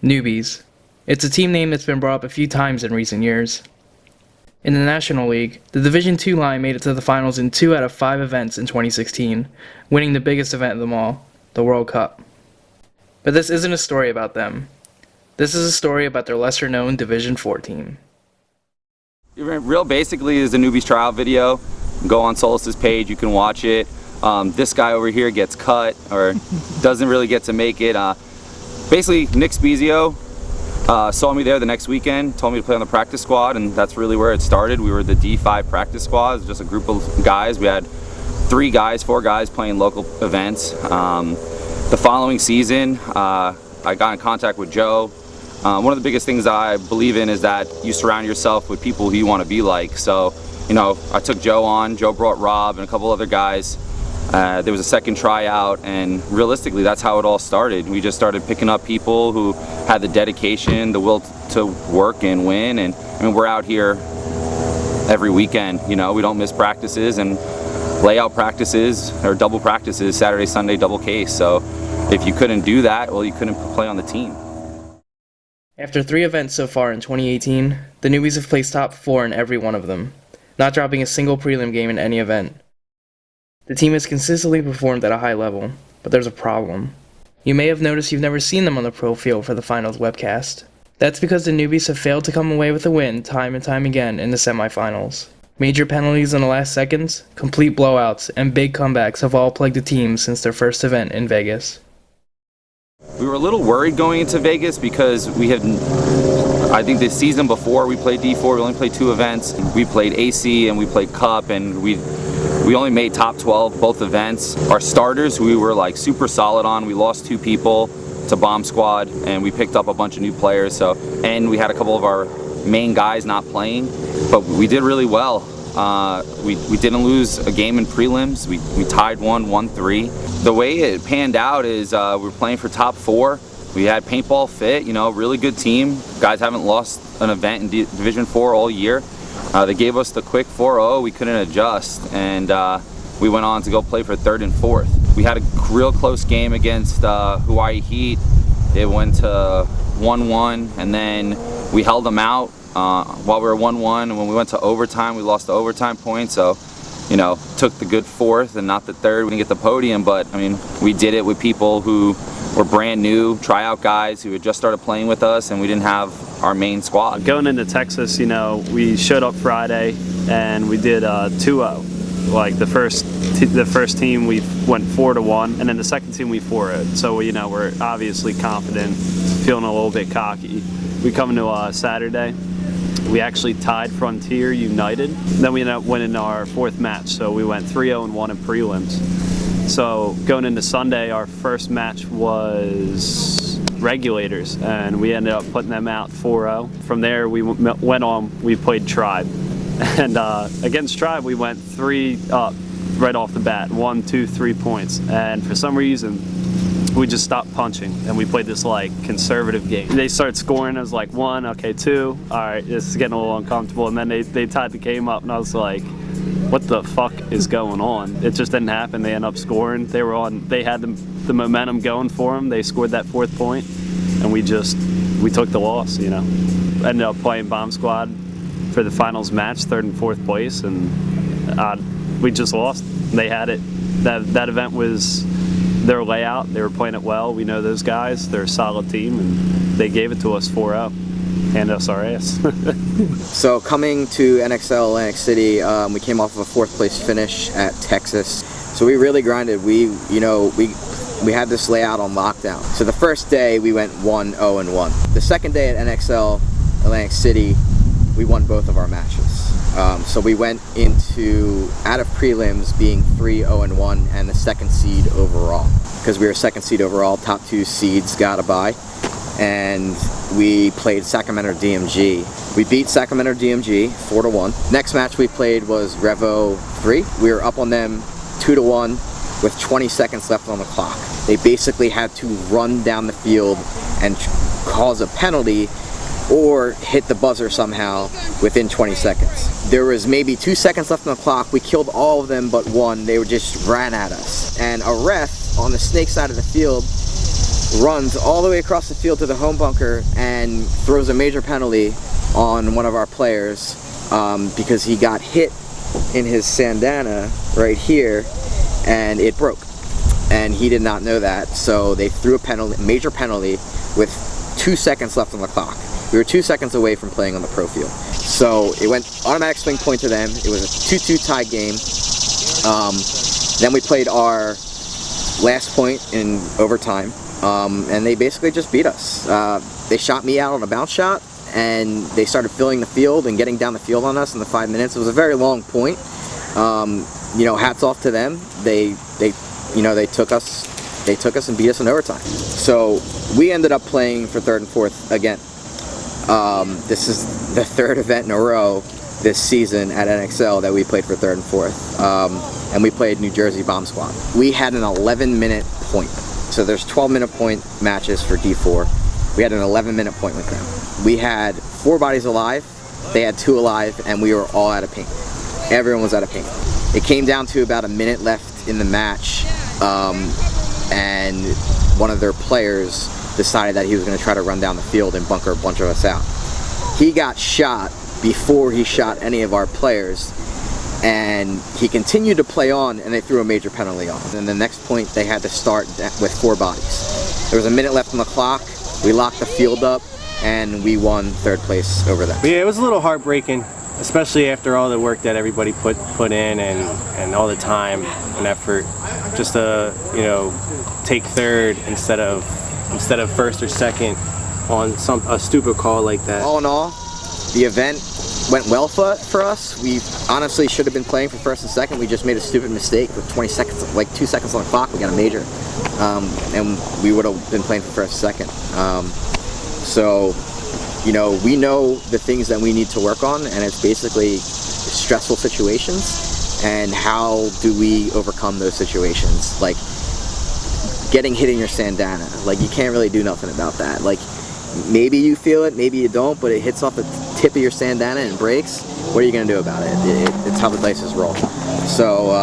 Noobies. It's a team name that's been brought up a few times in recent years. In the National League, the Division II line made it to the finals in 2 out of 5 events in 2016, winning the biggest event of them all, the World Cup. But this isn't a story about them. This is a story about their lesser-known Division IV team. Real basically is the Noobies tryout video. Go on Soulless's page, you can watch it. This guy over here gets cut or doesn't really get to make it. Basically, Nick Spezio saw me there the next weekend, told me to play on the practice squad, and that's really where it started. We were the D5 practice squad. It was just a group of guys. We had 4 guys playing local events. The following season, I got in contact with Joe. One of the biggest things I believe in is that you surround yourself with people who you want to be like. So, you know, I took Joe on. Joe brought Rob and a couple other guys. There was a second tryout, and realistically that's how it all started. We just started picking up people who had the dedication, the will to work and win, and I mean, we're out here every weekend. You know, we don't miss practices and lay out practices or double practices, Saturday, Sunday, double case. So if you couldn't do that, well, you couldn't play on the team. After 3 events so far in 2018, the Noobies have placed top 4 in every one of them, not dropping a single prelim game in any event. The team has consistently performed at a high level, but there's a problem. You may have noticed you've never seen them on the pro field for the finals webcast. That's because the Noobies have failed to come away with a win time and time again in the semifinals. Major penalties in the last seconds, complete blowouts, and big comebacks have all plagued the team since their first event in Vegas. We were a little worried going into Vegas because I think the season before we played D4, we only played 2 events. We played AC and we played Cup, and we only made top 12 both events. Our starters, we were like super solid on. We lost 2 people to Bomb Squad, and we picked up a bunch of new players. So, and we had a couple of our main guys not playing, but we did really well. We didn't lose a game in prelims. We tied 1-3. The way it panned out is we're playing for top 4. We had Paintball fit, you know, really good team. Guys haven't lost an event in Division 4 all year. They gave us the quick 4-0, we couldn't adjust, and we went on to go play for 3rd and 4th. We had a real close game against Hawaii Heat. It went to 1-1, and then we held them out while we were 1-1, and when we went to overtime, we lost the overtime point, so, you know, took the good 4th and not the 3rd. We didn't get the podium, but, I mean, we did it with people who were brand new, tryout guys who had just started playing with us, and we didn't have our main squad. Going into Texas, you know, we showed up Friday and we did 2-0. Like the first team we went 4-1, and then the second team we 4-0. So, you know, we're obviously confident, feeling a little bit cocky. We come into Saturday, we actually tied Frontier United. Then we ended up winning our 4th match, so we went 3-0-1 in prelims. So going into Sunday, our first match was Regulators, and we ended up putting them out 4-0. From there, we went on, we played Tribe. And against Tribe, we went 3 up right off the bat, 1, 2, 3 points. And for some reason, we just stopped punching, and we played this like conservative game. They started scoring, I was like 1, okay, 2, all right, this is getting a little uncomfortable. And then they tied the game up, and I was like, what the fuck is going on? It just didn't happen. They ended up scoring. They had the momentum going for them. They scored that 4th point, and we took the loss, you know. Ended up playing Bomb Squad for the finals match, 3rd and 4th place, and we just lost. They had it. That event was their layout. They were playing it well. We know those guys. They're a solid team, and they gave it to us 4-0. Hand us our ass. So coming to NXL Atlantic City, we came off of a 4th place finish at Texas. So we really grinded. We had this layout on lockdown. So the first day we went 1-0-1. The second day at NXL Atlantic City, we won both of our matches. So we went out of prelims being 3-0-1 and the 2nd seed overall. Because we were 2nd seed overall, top 2 seeds got a bye. And we played Sacramento DMG. We beat Sacramento DMG 4-1. Next match we played was Revo 3. We were up on them 2-1 with 20 seconds left on the clock. They basically had to run down the field and cause a penalty or hit the buzzer somehow within 20 seconds. There was maybe 2 seconds left on the clock. We killed all of them but 1. They just ran at us. And a ref on the snake side of the field runs all the way across the field to the home bunker and throws a major penalty on one of our players because he got hit in his bandana right here and it broke. And he did not know that, so they threw a major penalty with 2 seconds left on the clock. We were 2 seconds away from playing on the pro field. So it went automatic swing point to them. It was a 2-2 tie game. Then we played our last point in overtime, and they basically just beat us. They shot me out on a bounce shot, and they started filling the field and getting down the field on us in the 5 minutes. It was a very long point. You know, hats off to them. They took us and beat us in overtime. So we ended up playing for third and fourth again. This is the third event in a row this season at NXL that we played for third and fourth. And we played New Jersey Bomb Squad. We had an 11-minute point. So there's 12-minute point matches for D4. We had an 11-minute point with them. We had 4 bodies alive, they had 2 alive, and we were all out of paint. Everyone was out of paint. It came down to about a minute left in the match, and one of their players decided that he was going to try to run down the field and bunker a bunch of us out. He got shot before he shot any of our players, and he continued to play on, and they threw a major penalty on. And the next point, they had to start with 4 bodies. There was a minute left on the clock. We locked the field up, and we won third place over them. Yeah, it was a little heartbreaking, especially after all the work that everybody put in and all the time and effort, just to, you know, take third instead of first or second on a stupid call like that. All in all, the event went well for us. We honestly should have been playing for first and second. We just made a stupid mistake with 20 seconds, like 2 seconds on the clock. We got a major, and we would have been playing for first and second. So, you know, we know the things that we need to work on, and it's basically stressful situations and how do we overcome those situations. Like getting hit in your bandana, like you can't really do nothing about that. Like maybe you feel it, maybe you don't, but it hits off the tip of your bandana and breaks. What are you gonna do about it? It's how the dice roll. So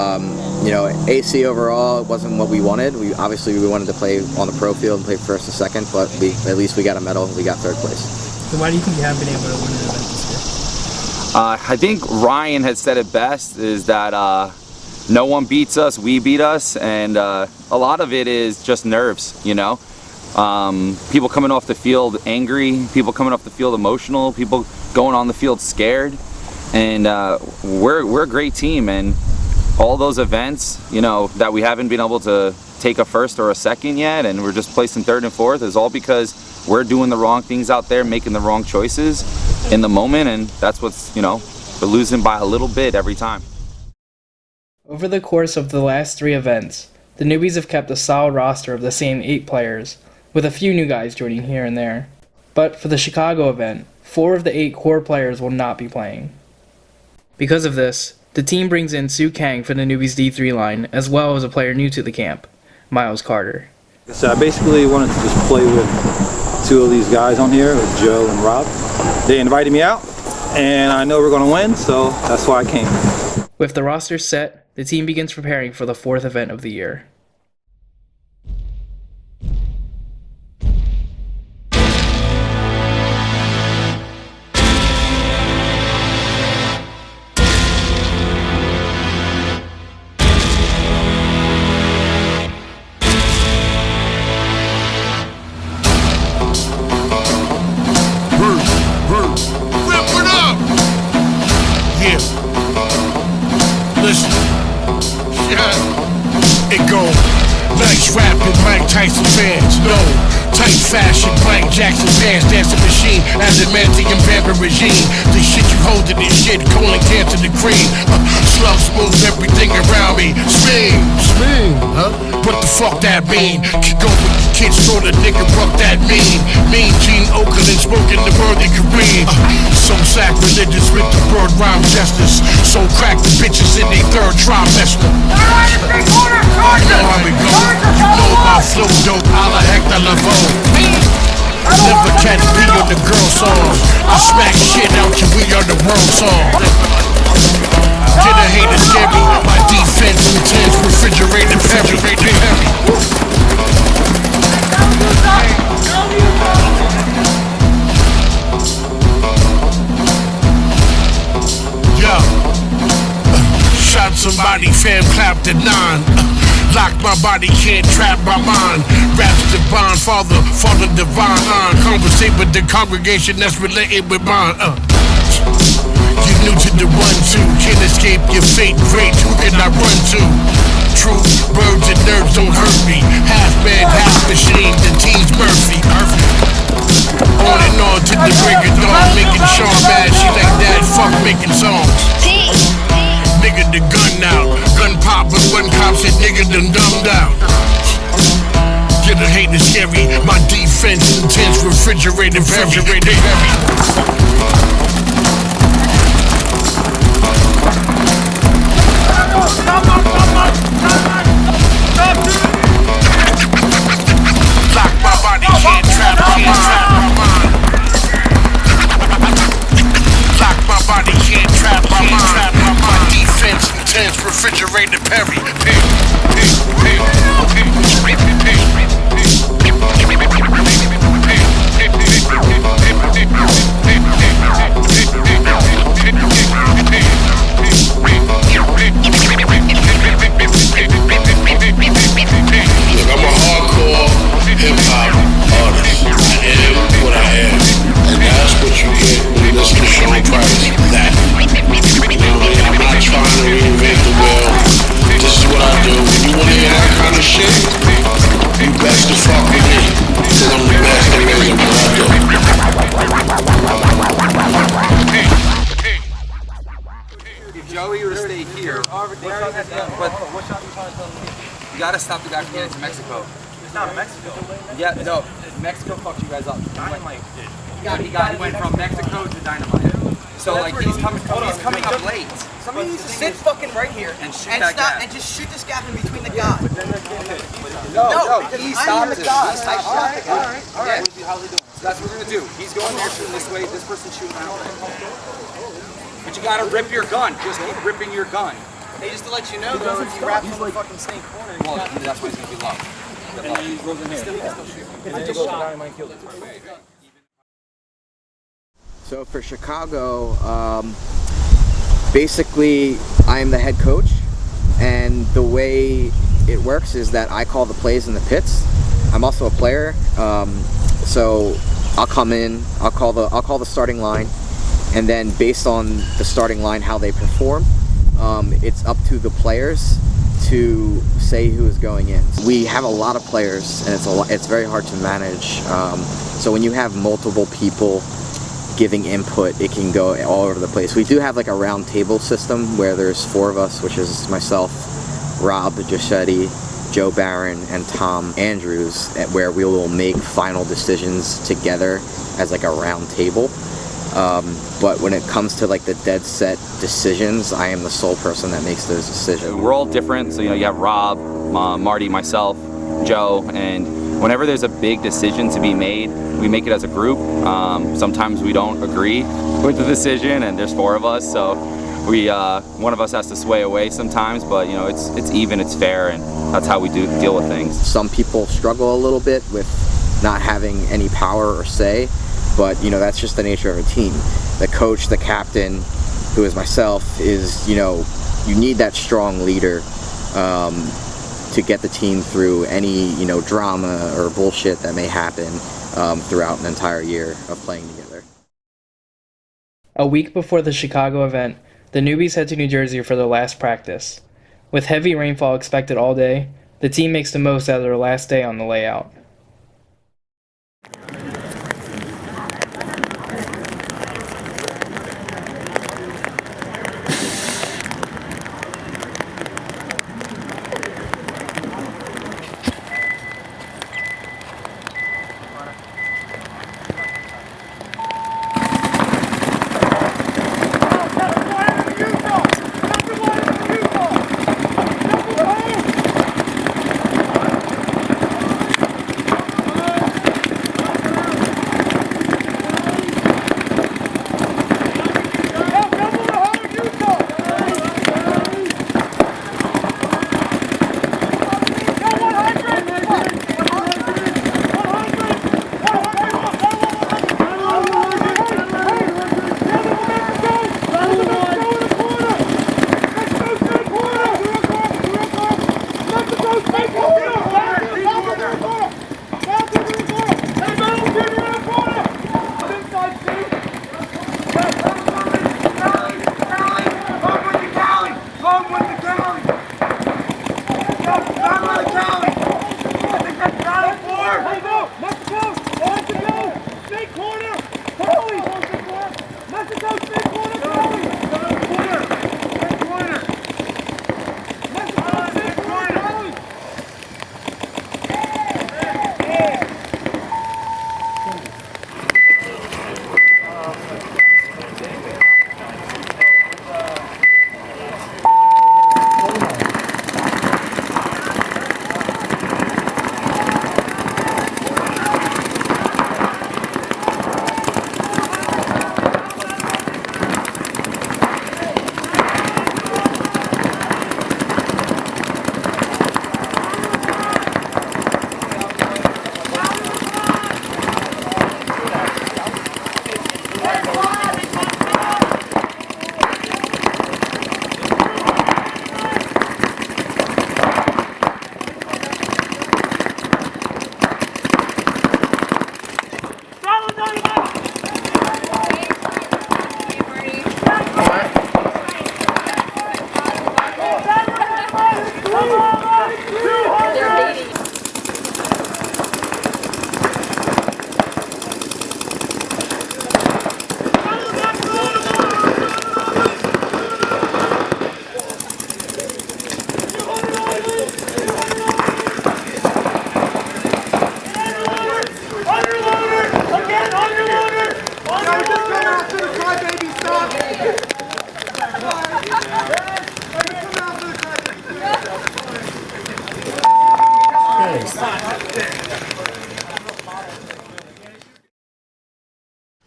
you know, AC overall, it wasn't what we wanted. We wanted to play on the pro field and play first and second, but at least we got a medal. We got third place. So why do you think you have been able to win an event this year? I think Ryan had said it best, is that no one beats us, we beat us, and a lot of it is just nerves, you know? People coming off the field angry, people coming off the field emotional, people going on the field scared, and we're a great team, and all those events, you know, that we haven't been able to take a first or a second yet, and we're just placing third and fourth, is all because we're doing the wrong things out there, making the wrong choices in the moment, and that's what's, you know, we're losing by a little bit every time. Over the course of the last 3 events, the Noobies have kept a solid roster of the same 8 players, with a few new guys joining here and there. But for the Chicago event, 4 of the 8 core players will not be playing. Because of this, the team brings in Sue Kang for the Noobies D3 line, as well as a player new to the camp, Miles Carter. So I basically wanted to just play with 2 of these guys on here, with Joe and Rob. They invited me out, and I know we're going to win, so that's why I came. With the roster set, the team begins preparing for the 4th event of the year. Tyson fans, no tight fashion, Mike Jackson pants, dancing machine, as a man to your vampire regime. The shit you hold in this shit, colon cancer the cream. Slugs move everything around me. Spin, huh? What the fuck that mean? Kick over your kids, throw the nigga up that mean. Mean Gene Oakland smoking the worthy Kareem. So sacrilegious with the bird rhyme justice. So crack the bitches in their 3rd trimester. You know how we go. You know my flow dope, a la Hector Lavoe. Never catch me on the girl songs. I smack shit out you, we on the world song. Get a hater scare me. My defense intense, refrigerated Perry. fam clap the 9. Lock my body, can't trap my mind. Raps divine, father divine. Conversate with the congregation that's related with mine. You new to the 1-2, can't escape your fate. Great, who can I run to? True, birds and nerves don't hurt me. Half man, half machine, the team's Murphy. On and on to the break of dawn, making Sean mad. She like that, fuck making songs. Nigga the gun out, gun pop, but one cop said nigga done dumbed out. Get a hate is scary, my defense intense, refrigerated very. Lock my body, can't trap my mind. Lock my body, can't trap my mind. My defense intense, refrigerated Perry. Look, I'm a hardcore hip-hop artist. I am what I am. And that's what you get when you listen to Sean Price. That. You know what I mean? I'm not trying to reinvent the wheel. This is what I do. When you want to hear that kind of shit, you best to fuck with me. Because I'm the best there is at what I do. If Joey were to stay here, but you gotta stop the guy from getting to Mexico. It's not Mexico. Yeah, no, Mexico fucked you guys up. Dynamite did. He went from Mexico to Dynamite. So like he's coming up late. Somebody needs to sit fucking right here and shoot that gap. and just shoot this gap in between the guys. No, he stopped it. I shot the guy. All right. So that's what we're gonna do. He's going there shooting this way. This person's shooting that way. But you gotta rip your gun. Just keep ripping your gun. Hey, just to let you know though, if he wraps on the fucking snake corner, Well, that's why he's gonna be low. And then he rolls in here. So for Chicago, basically I am the head coach, and the way it works is that I call the plays in the pits. I'm also a player, so I'll come in, I'll call the starting line, and then based on the starting line how they perform, it's up to the players to say who is going in. We have a lot of players, and it's very hard to manage. So when you have multiple people giving input, it can go all over the place. We do have like a round table system where there's 4 of us, which is myself, Rob Gischetti, Joe Barron, and Tom Andrews, where we will make final decisions together as like a round table. But when it comes to like the dead set decisions, I am the sole person that makes those decisions. We're all different, so you have Rob, Marty, myself, Joe, and whenever there's a big decision to be made, we make it as a group. Sometimes we don't agree with the decision, and there's 4 of us, so one of us has to sway away sometimes, but it's even, it's fair, and that's how we deal with things. Some people struggle a little bit with not having any power or say, but that's just the nature of a team. The coach, the captain, who is myself, is you need that strong leader to get the team through any drama or bullshit that may happen throughout an entire year of playing together. A week before the Chicago event, the Noobies head to New Jersey for their last practice. With heavy rainfall expected all day, the team makes the most out of their last day on the layout.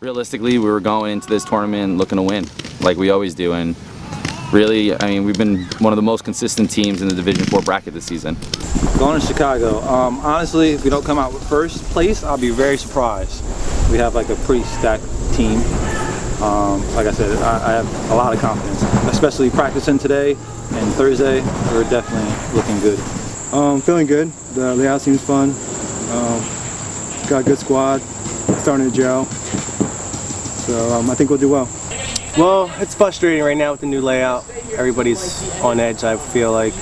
Realistically, we were going into this tournament looking to win, like we always do, and really, I mean, we've been one of the most consistent teams in the Division 4 bracket this season. Going to Chicago, honestly, if we don't come out with first place, I'll be very surprised. We have like a pretty stacked team. Like I said, I have a lot of confidence, especially practicing today and Thursday. We're definitely looking good. Feeling good. The layout seems fun. Got a good squad, starting to gel. So I think we'll do well. Well, it's frustrating right now with the new layout. Everybody's on edge, I feel like.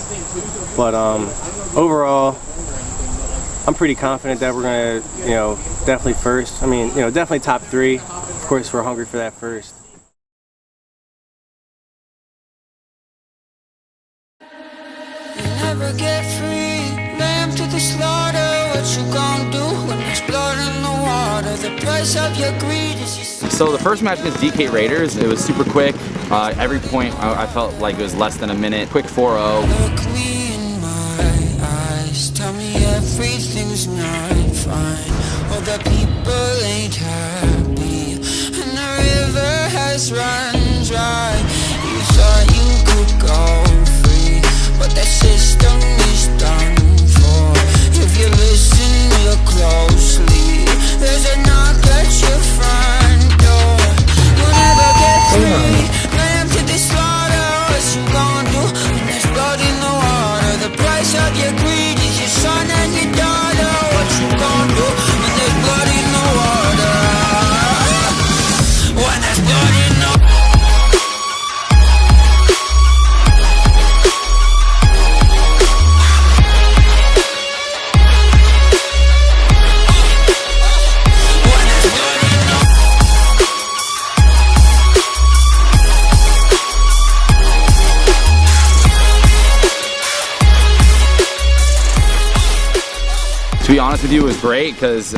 But overall, I'm pretty confident that we're gonna, definitely first. I mean, definitely top 3. Of course, we're hungry for that first. Never get free, lamb to the slaughter. What you gonna do when there's blood in the water? The price of your greed is your... So the first match against DK Raiders, it was super quick. Every point I felt like it was less than a minute. Quick 4-0. Look me in my eyes, tell me everything's not fine. All the people ain't happy, and the river has run dry. You thought you could go free, but that system is done for. If you listen real closely, there's a knock at your front door. You'll never get free, lamb to the slaughter. What you gonna do when there's blood in the water? The price of your greed is your son and your daughter. What you gonna do when there's blood in the water? When there's blood in the water. To be honest with you, it was great because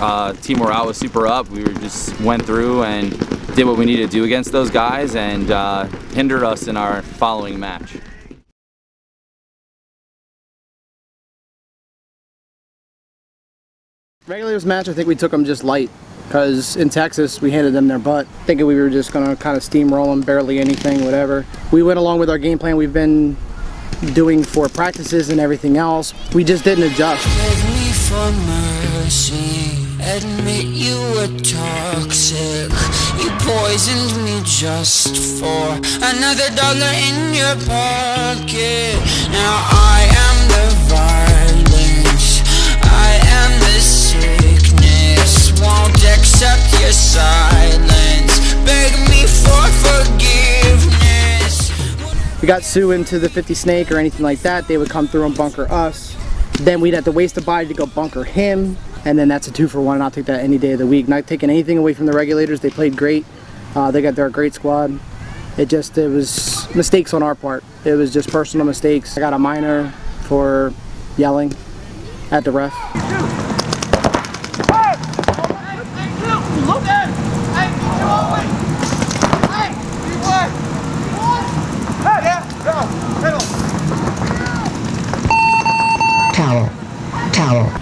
team morale was super up. We just went through and did what we needed to do against those guys, and hindered us in our following match. Regulars match, I think we took them just light because in Texas we handed them their butt, thinking we were just going to kind of steamroll them, barely anything, whatever. We went along with our game plan we've been doing for practices and everything else. We just didn't adjust. For mercy, admit you were toxic. You poisoned me just for another dollar in your pocket. Now I am the violence, I am the sickness. Won't accept your silence, beg me for forgiveness. We got Sue into the 50 snake or anything like that, they would come through and bunker us. Then we'd have to waste a body to go bunker him, and then that's a 2-for-1, and I'll take that any day of the week. Not taking anything away from the regulators, they played great. They're a great squad. It was mistakes on our part. It was just personal mistakes. I got a minor for yelling at the ref.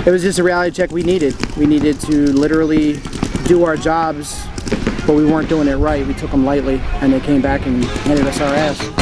It was just a reality check we needed. We needed to literally do our jobs, but we weren't doing it right. We took them lightly, and they came back and handed us our ass.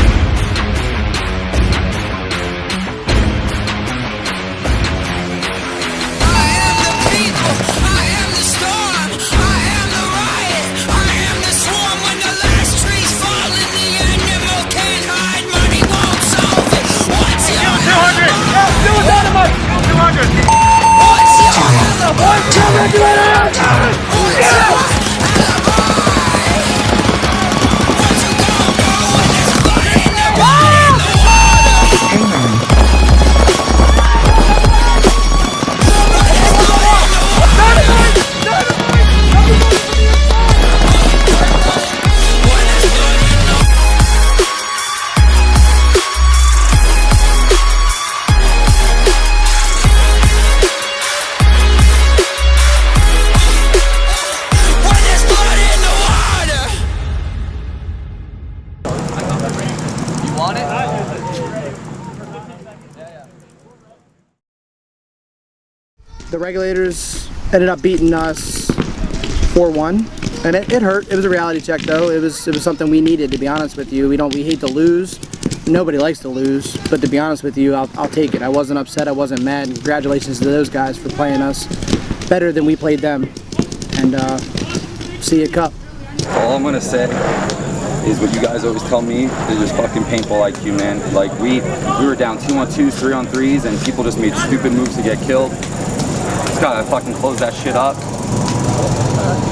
The Regulators ended up beating us 4-1, and it hurt. It was a reality check, though. It was something we needed, to be honest with you. We hate to lose. Nobody likes to lose, but to be honest with you, I'll take it. I wasn't upset. I wasn't mad. Congratulations to those guys for playing us better than we played them. And see you, Cup. All I'm gonna say is what you guys always tell me is just fucking paintball IQ, man. Like we were down 2-on-2s, 3-on-3s, and people just made stupid moves to get killed. Just gotta fucking close that shit up.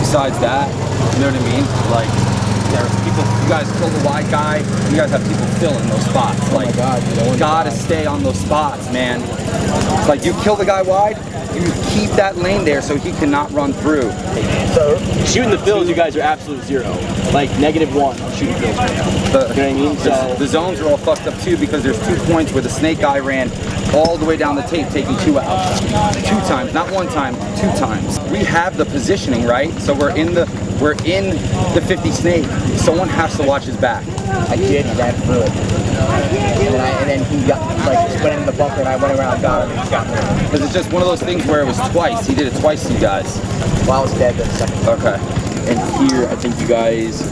Besides that, you know what I mean? Like, there's people, you guys kill the wide guy, you guys have people filling those spots. Like, oh my God, you gotta stay on those spots, man. It's like, you kill the guy wide, you keep that lane there so he cannot run through. So, shooting the fills, you guys are absolute zero. Like, -1 on shooting fills right now. You know what I mean? So, the zones are all fucked up too because there's 2 points where the snake guy ran all the way down the tape, taking 2 outs. 2 times, not 1 time, 2 times. We have the positioning, right? So we're in the 50 snake. Someone has to watch his back. I did, he ran through it. And then he got, like, just went in the bunker and I went around and got him and he got me. Because it's just one of those things where it was twice. He did it twice to you guys. Well, I was dead the second time. Okay. and here I think you guys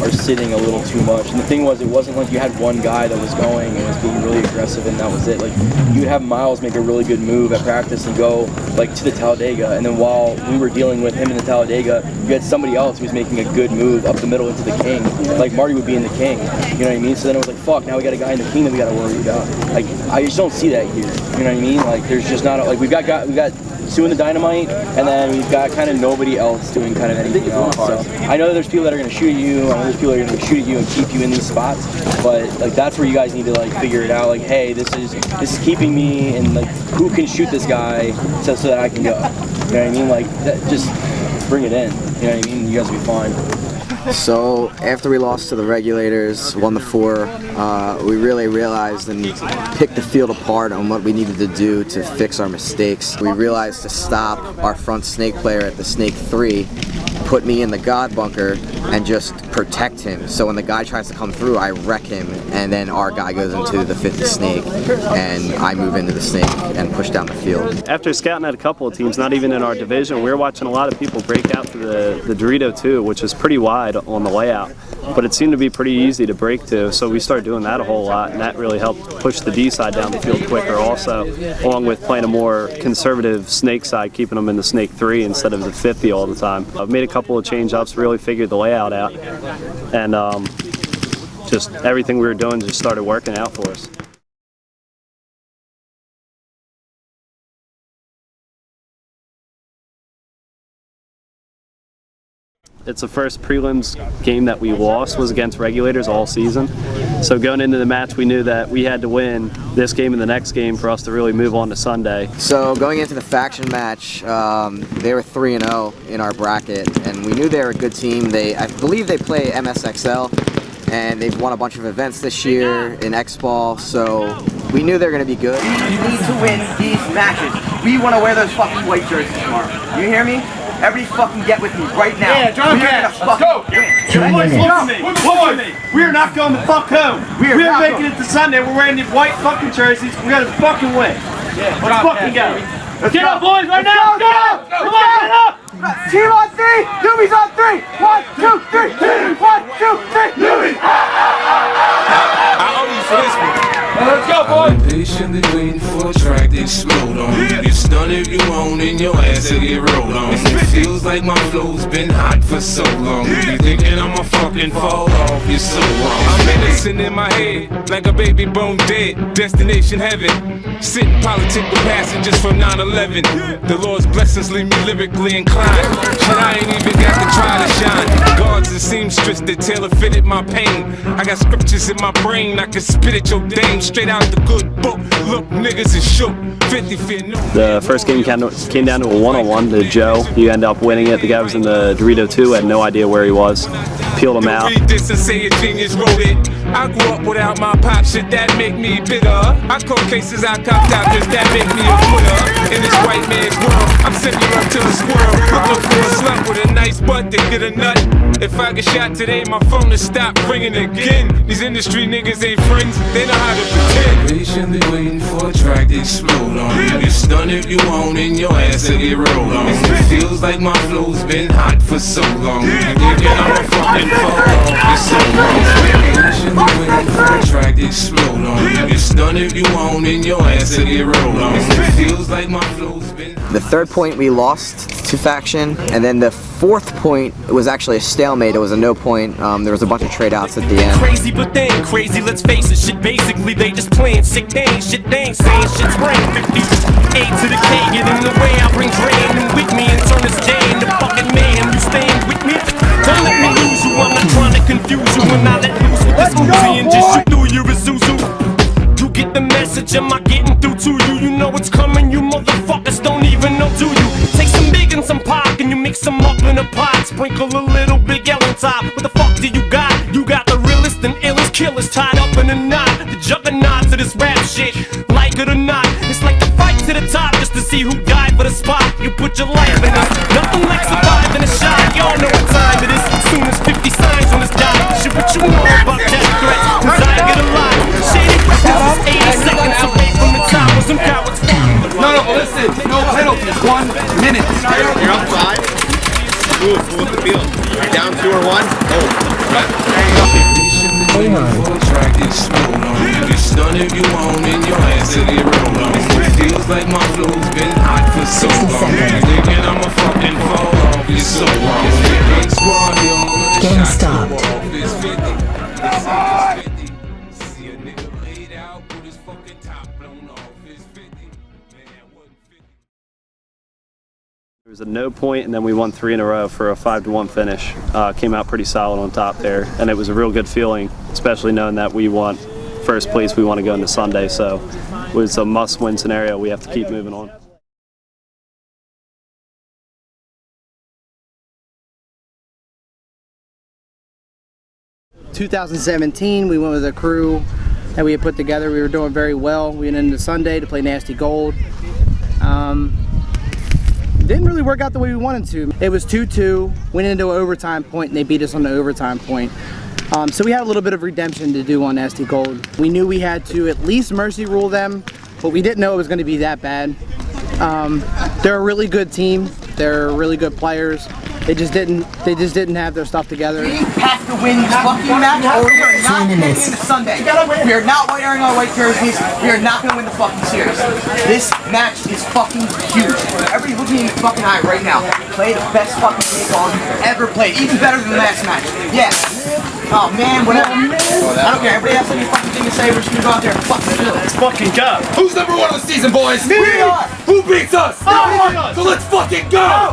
are sitting a little too much. And the thing was, it wasn't like you had one guy that was going and was being really aggressive and that was it. Like, you'd have Miles make a really good move at practice and go like to the Talladega, and then while we were dealing with him in the Talladega, you had somebody else who was making a good move up the middle into the King. Like Marty would be in the King, you know what I mean? So then it was like, fuck, now we got a guy in the King that we got to worry about. Like, I just don't see that here, you know what I mean? Like, there's just not, like, we got Sue and the Dynamite, and then we've got kind of nobody else doing kind of anything else. So I know there's people that are going to shoot at you, I know there's people that are going to shoot at you and keep you in these spots, but like that's where you guys need to like figure it out. Like, hey, this is keeping me, and like who can shoot this guy so that I can go. You know what I mean? Like that, just bring it in. You know what I mean? You guys will be fine. So after we lost to the Regulators, 1-4, we really realized and picked the field apart on what we needed to do to fix our mistakes. We realized to stop our front snake player at the snake 3, put me in the God bunker, and just protect him. So when the guy tries to come through, I wreck him, and then our guy goes into the 50 snake, and I move into the snake and push down the field. After scouting at a couple of teams, not even in our division, we were watching a lot of people break out to the Dorito 2, which is pretty wide on the layout, but it seemed to be pretty easy to break to, so we started doing that a whole lot, and that really helped push the D side down the field quicker also, along with playing a more conservative snake side, keeping them in the snake 3 instead of the 50 all the time. I've made a couple of change-ups, really figured the layout out, and just everything we were doing just started working out for us. It's the first prelims game that we lost was against Regulators all season. So going into the match, we knew that we had to win this game and the next game for us to really move on to Sunday. So going into the faction match, they were 3-0 in our bracket, and we knew they were a good team. I believe they play MSXL, and they've won a bunch of events this year in X-Ball, so we knew they were going to be good. You need to win these matches. We want to wear those fucking white jerseys tomorrow. You hear me? Everybody fucking get with me right now. Yeah, John, let's go. Boys, look at me. We're not going the fuck home. We're making it to Sunday. We're wearing the white fucking jerseys. We gotta fucking win. Yeah, let's fucking go. Let's get up, boys, right now. Go. Come on, get up. Team on 3. Noobies on 3. 1, 2, 3. 1, 2, 3. Noobies. I owe you for this one. Let's go, boys. I've been patiently waiting for a track to explode on. You get stunned if you want and your ass will get rolled on. It feels like my flow's been hot for so long. You thinking I'ma fucking fall off, you're so wrong. I'm innocent in my head, like a baby bone dead. Destination heaven, sitting politic with passengers from 9/11. The Lord's blessings leave me lyrically inclined. Shit, I ain't even got to try to shine. Guards and seamstress that tailor fitted my pain. I got scriptures in my brain, I can spit at your dame. Straight out the good book, look, niggas is shook. 50 feet, no. The first game came down to a 1-on-1 to Joe. He ended up winning it. The guy was in the Dorito 2, had no idea where he was. Peeled him out. Read this and say say a genius wrote it. I grew up without my pop, shit that make me bitter. I caught cases I copped out, just that make me a quitter. In this white man's world, I'm similar to a squirrel, looking for a slut with a nice butt to get a nut. If I get shot today, my phone will stop ringing again. These industry niggas ain't friends, they know how to pretend. Patiently waiting for a track to explode on you. You stun if you want and your ass will get rolled on. It feels like my flow's been hot for so long. You thinking I'm a fucking fall off, you're so wrong. Patiently waiting for a track to explode on you. You stun if you want and your ass will get rolled on. It feels like my flow's been. The third point we lost to Faction, and then the fourth point was actually a stalemate. It was a no point. There was a bunch of trade outs at the end. Crazy, but they ain't crazy, let's face it. Shit, basically, they just playing sick. They ain't shit, they ain't saying shit's brain. 50 A to the K, get in the way. I bring drain and with me and turn this J into fucking man. You staying with me? Don't let me lose you. I'm not trying to confuse you. When I let loose with this Uzi and just shoot through your Isuzu. You get the message, am I getting through to you? You know it's coming, you motherfuckers don't even know, do you? Take some big and some pop and you mix them up in a pot. Sprinkle a little Big L on top. What the fuck do you got? You got the realest and illest killers tied up in a knot. The juggernauts of this rap shit, like it or not. It's like the fight to the top just to see who died for the spot. You put your life in it, nothing like surviving a shot. Y'all know what time it is. As soon as 50 signs on this dot. Shit, what you know about death threats? Cause I get a lot. Shady records is 80 seconds away from the top. Was them cowards No, listen, no penalties. 1 minute. You're up 5. Move the field. You're down 2 or 1. You stun if you want and your ass will get rolled on. It feels like my flow's been hot for so long. You thinking I'm a fucking fall off, you're so wrong. Big squad here, all of the shots go off. It's 50, it's 50. See a nigga laid out with his fucking top blown off. It's 50. There was a no point, and then we won 3 in a row for a 5-1 finish. Came out pretty solid on top there, and it was a real good feeling, especially knowing that we want first place. We want to go into Sunday, so it was a must-win scenario. We have to keep moving on. In 2017, we went with a crew that we had put together. We were doing very well. We went into Sunday to play Nasty Gold. Didn't really work out the way we wanted to. It was 2-2, went into an overtime point, and they beat us on the overtime point. So we had a little bit of redemption to do on Nasty Gold. We knew we had to at least mercy rule them, but we didn't know it was going to be that bad. They're a really good team. They're really good players. They just didn't have their stuff together. We have to win this fucking match or we are not going to win the Sunday. We are not wearing our white jerseys. We are not going to win the fucking series. This match is fucking huge. Everybody look me in the fucking eye right now. Play the best fucking paintball you've ever played. Even better than the last match. Yeah. Oh man, whatever. I don't care. Everybody has any fucking thing to say. We're just going to go out there and fucking do it. Let's fucking go. Who's number 1 of the season, boys? We are. Who beats us? So let's fucking go.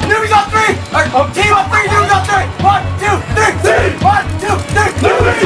Noobies on 3! Or team on 3, Noobies on 3! 1, 2, 3! 1, 2, 3! Noobies!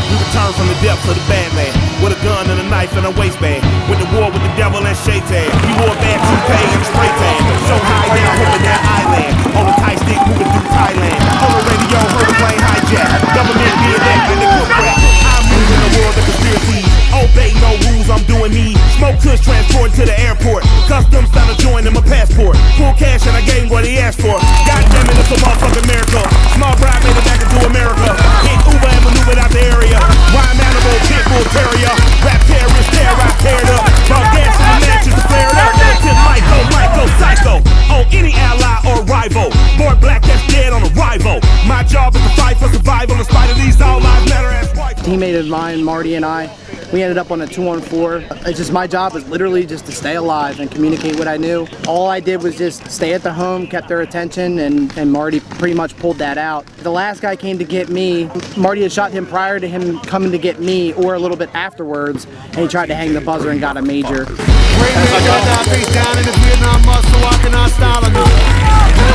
We return from the depths of the Badland with a gun and a knife and a waistband. With the war with the devil and Shaitan. We wore bad toupee and spray tan. So high down, hoping that island. On the tight stick, moving through Thailand. On the radio, heard a plane hijack. Government being that in the good rap. I'm moving the world of conspiracies. Obey no rules, I'm doing me. Smoke kush transported to the airport. Customs found a joint in my passport. Full cash and I gave him what he asked for. God damn it, it's a motherfucking miracle. Small bribe made it back into America. Hit Uber and maneuvered out the area. Rhyme animal, pitbull terrier. Rap terrorist, terror, teared up. Ball gas in the matches to flare it up. Militant Michael, psycho. On any ally or rival. Born black that's dead on arrival. My job is to fight for survival in spite of these all lives matter ass white. Teammate of mine, Marty, and I, we ended up on a 2-on-4. It's just my job was literally just to stay alive and communicate what I knew. All I did was just stay at the home, kept their attention, and Marty pretty much pulled that out. The last guy came to get me. Marty had shot him prior to him coming to get me, or a little bit afterwards, and he tried to hang the buzzer and got a major. Face down in this Vietnam muscle, walking our style on you.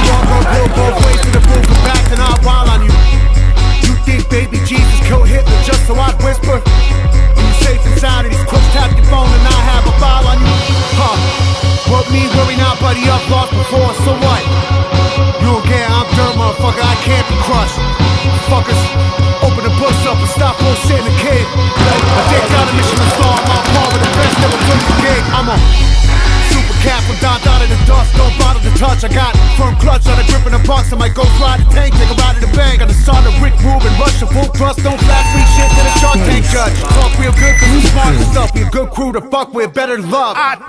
Walk on pill both ways to the proof of back and I'll wild on you. You think baby Jesus killed Hitler just so I'd whisper? You safe inside of these crooks, tap your phone and I have a file on you. Huh? What me worry now, buddy, I've lost before, so what? You again, I'm done. up in a box, I might go ride the tank, take a ride to the bank. Got the son of Rick Rubin, Russian full thrust, don't flash me shit to the Shark Tank judge. Talk real good cause we smart and stuff, we a good crew to fuck with, better love. I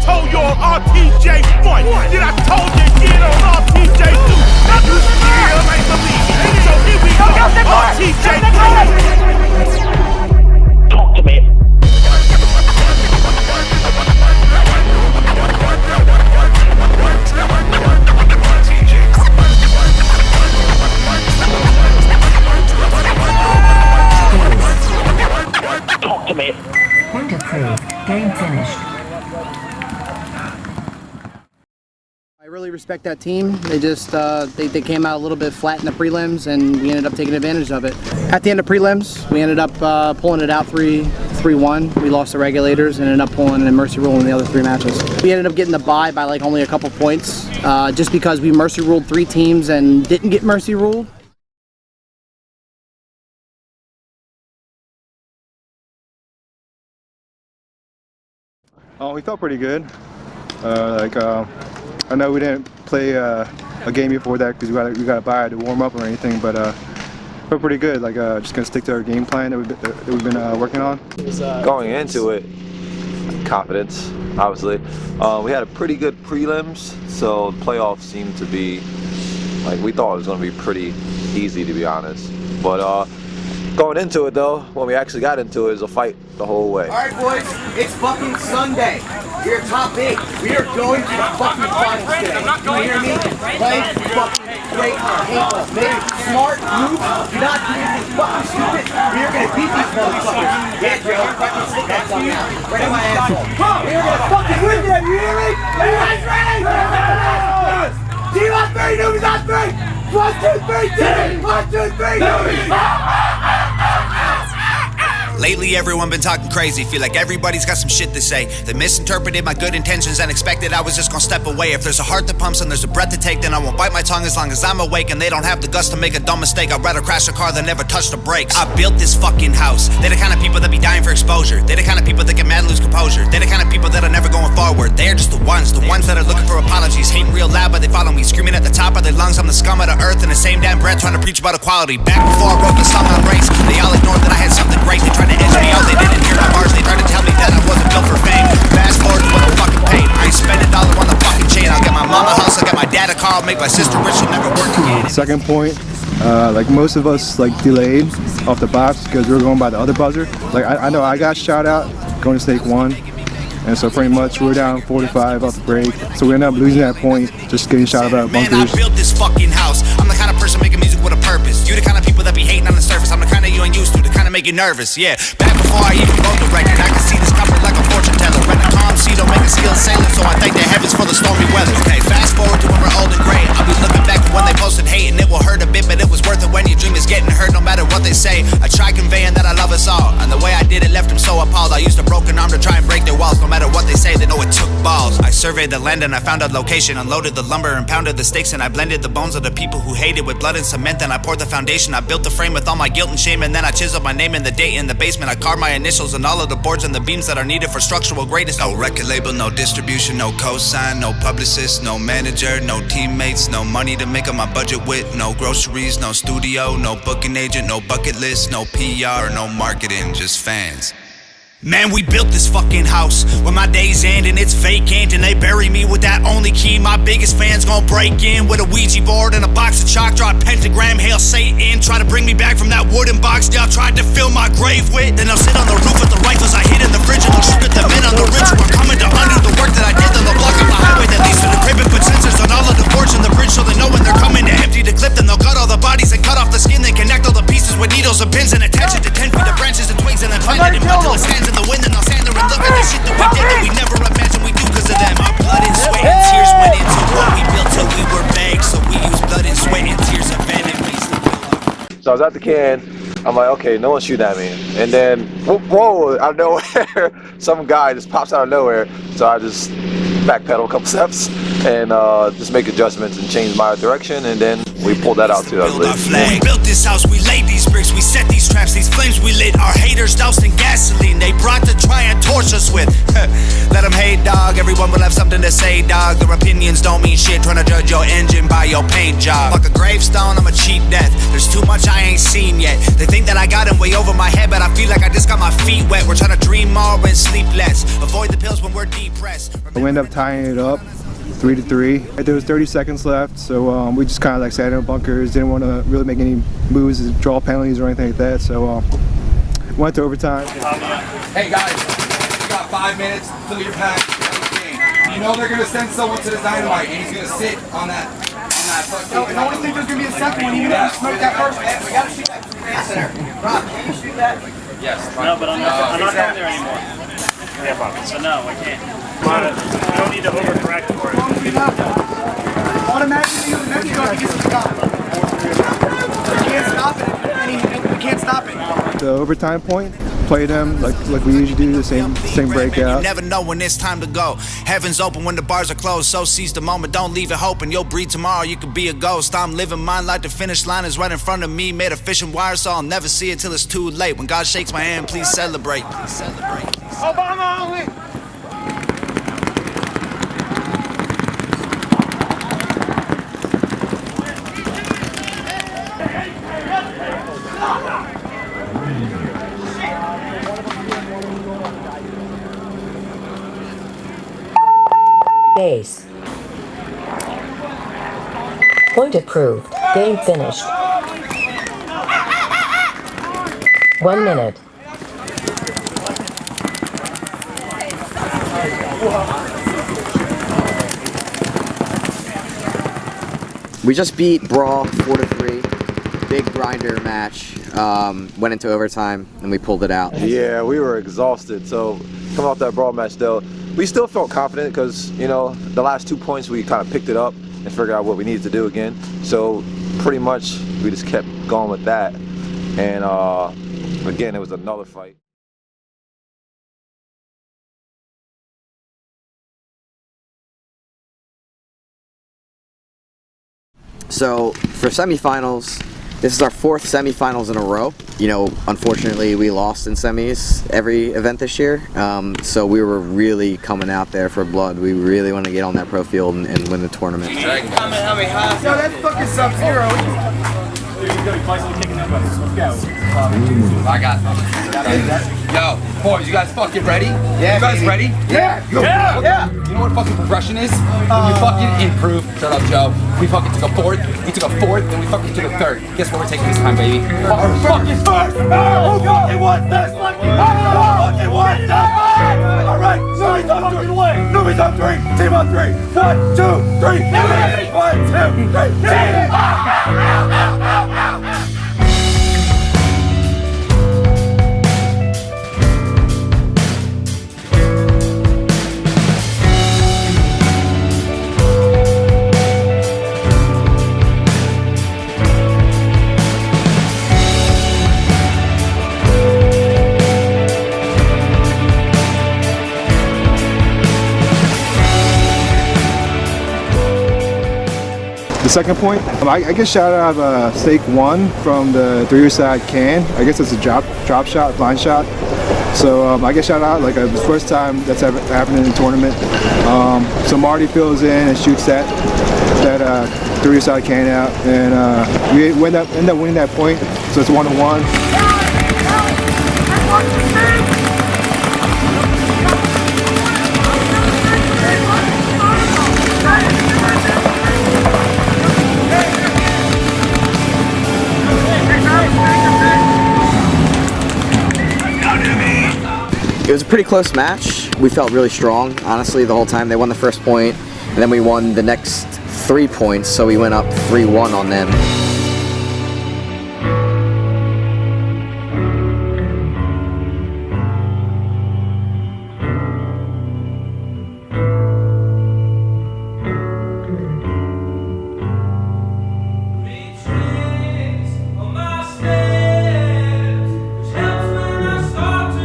told y'all RTJ fun. Then I told you get on RTJ too. Now you still ain't believe it. So here we go. RTJ. Talk to me. Talk to me. Point approved. Game finished. I really respect that team. They just they came out a little bit flat in the prelims, and we ended up taking advantage of it. At the end of prelims, we ended up pulling it out 3-1. We lost the regulators and ended up pulling a mercy rule in the other 3 matches. We ended up getting the bye by like only a couple points, just because we mercy ruled 3 teams and didn't get mercy ruled. Oh, we felt pretty good. I know we didn't play a game before that because we got a bye to warm up or anything, but felt pretty good. Just gonna stick to our game plan that we've been working on. Going into it, confidence, obviously. We had a pretty good prelims, so the playoffs seemed to be like we thought it was gonna be pretty easy, to be honest. But going into it though, when we actually got into it, it was a fight the whole way. Alright boys, it's fucking Sunday. We're top 8. We are going to the fucking finals today. You hear me? Play fucking great paintball. Make smart moves. Do not do anything fucking stupid. We are gonna beat these motherfuckers. Yeah, Joe. Fucking stick that thumb out. Right in my asshole. We are gonna fucking win them. You hear me? Are you guys ready? Team on 3, Noobies on 3. 1, 2, 3, team. 1, 2, 3, Noobies. Lately everyone been talking crazy, feel like everybody's got some shit to say. They misinterpreted my good intentions and expected I was just gonna step away. If there's a heart that pumps and there's a breath to take, then I won't bite my tongue as long as I'm awake. And they don't have the guts to make a dumb mistake. I'd rather crash a car than never touch the brakes. I built this fucking house. They're the kind of people that be dying for exposure. They're the kind of people that get mad and lose composure. They're the kind of people that are never going forward. They're just the ones that are looking for apologies. Hating real loud but they follow me, screaming at the top of their lungs. I'm the scum of the earth in the same damn breath, trying to preach about equality. Back before I wrote the song on race, they all ignored that I had something great. They tried to edge me out, they didn't hear my bars. They tried to tell me that I wasn't built for fame. Fast forward to what I'm fucking paid. I ain't spend $1 on the fucking chain. I'll get my mama a house, I'll get my dad a car, I'll make my sister rich, she'll never work again. Second point, most of us delayed off the box because we were going by the other buzzer. I know I got shot out going to snake 1, and so pretty much we were down 4-5 off the break. So we ended up losing that point, just getting shot about bunkers. Man, I built this fucking house. I'm the kind of person making music with a purpose. You the kind of people that be hating on the surface. I'm the kind of you ain't used to, the kind of make you nervous. Yeah, back before I even wrote the record, I can see this coming like a fortune teller. Rent a calm sea, don't make a skilled sailor, so I thank the heavens for the stormy weather. Okay, fast forward to when we're old and gray. I'll be looking back to when they posted hate, and it will hurt a bit, but it was worth it when your dream is getting hurt no matter what they say. I try conveying that I love us all, and the way I did it left them so appalled. I used a broken arm to try and break their walls, no matter what they say, they know it took balls. I surveyed the land and I found a location, unloaded the lumber and pounded the stakes, and I blended the bones of the people who hated with blood and cement. Then I poured the foundation, I built the frame with all my guilt and shame, and then I chiseled my name and the date in the basement. I carved my initials and all of the boards and the beams that are needed for structural greatness. No record label, no distribution, no cosign, no publicist, no manager, no teammates, no money to make up my budget with, no groceries, no studio, no booking agent, no bucket list, no PR, no marketing, just fans. Man, we built this fucking house when my days end and it's vacant, and they bury me with that only key my biggest fans gon' break in. With a Ouija board and a box of chalk, draw a pentagram, hail Satan. Try to bring me back from that wooden box y'all tried to fill my grave with. Then they'll sit on the roof with the rifles I hid in the fridge, and they'll shoot at the men on the ridge who are coming to undo the work that I did. Then they'll block up the highway that leads to the crib and put sensors on all of the boards and the bridge, so they know when they're coming to empty the clip. Then they'll gut all the bodies and cut off the skin, then connect all the pieces with needles and pins and attach it to 10 feet of branches and twigs, and then plant it in mud till it stands in the wind. And they'll stand there and look at the shit that we did that we never imagined we do because of them. Our blood and sweat and tears went into what we built till we were bags, so we used blood and sweat and tears of enemies. So I was at the can, I'm like, okay, no one shoot at me. And then whoa, out of nowhere, some guy just pops out of nowhere. So I just backpedal a couple steps and just make adjustments and change my direction, and then we pulled that out too, I believe. We built this house, we laid these bricks, we set these traps, these flames we lit. Our haters doused in gasoline, they brought to try and torch us with. Let them hate, dog, everyone will have something to say, dog. Their opinions don't mean shit, trying to judge your engine by your paint job. Like a gravestone, I'm a cheap death, there's too much I ain't seen yet. They think that I got them way over my head, but I feel like I just got my feet wet. We're trying to dream more and sleep less, avoid the pills when we're depressed. We ended up tying it up 3-3. There was 30 seconds left, so we just kind of like sat in bunkers, didn't want to really make any moves, draw penalties or anything like that, so went to overtime. Hey guys, you got 5 minutes, fill your pack, you know they're gonna send someone to the dynamite and he's gonna sit on that fucking... No, I always think there's gonna be a second one, even if you smoke that first one. We gotta shoot that center. Rob, can you shoot that? Yes. No, but I'm not going there anymore. Yeah, Bob. So no, I can't. You don't need to overcorrect for it. Automatically, you go against the stop. You can't stop it. You can't stop it. The overtime point, play them like we usually do, the same breakout. You never know when it's time to go. Heaven's open when the bars are closed, so seize the moment, don't leave it hoping. You'll breathe tomorrow, you could be a ghost. I'm living mine like the finish line is right in front of me. Made a fishing wire, so I'll never see it till it's too late. When God shakes my hand, please celebrate. Please celebrate. Obama only. Base. Point approved. Game finished. 1 minute. We just beat Brawl 4-3. Big grinder match. Went into overtime and we pulled it out. Yeah, we were exhausted. So coming off that Brawl match though, we still felt confident because, you know, the last 2 points we kind of picked it up and figured out what we needed to do again. So pretty much we just kept going with that. And again, it was another fight. So for semifinals, this is our 4th semifinals in a row. You know, unfortunately we lost in semis every event this year. So we were really coming out there for blood. We really want to get on that pro field and win the tournament. Yo, that's fucking Sub-Zero. I got this. Yo, boys, you guys fucking ready? Yeah, you guys baby. ready? Yeah. Yo, Yeah. You know what fucking progression is? When we fucking improve. Shut up, Joe. We fucking took a 4th, we took a 4th, then we fucking took a 3rd. Guess what we're taking this time, baby? Our fucking 1st! Oh, fucking what's this? Fucking what's this? Alright, Noobies on 3. Noobies on 3. Team on 3. 1, 2, 3. Noobies! 1, 2, 3. Team! The second point, I guess shout out Stake 1 from the 3-side can. I guess it's a drop shot, blind shot. So I guess shout out, like the first time that's ever happened in the tournament. So Marty fills in and shoots that 3-side can out, and we end up winning that point. So it's 1-1. It was a pretty close match. We felt really strong, honestly, the whole time. They won the first point, and then we won the next 3 points, so we went up 3-1 on them. Retreat on my steps, which helps when I start to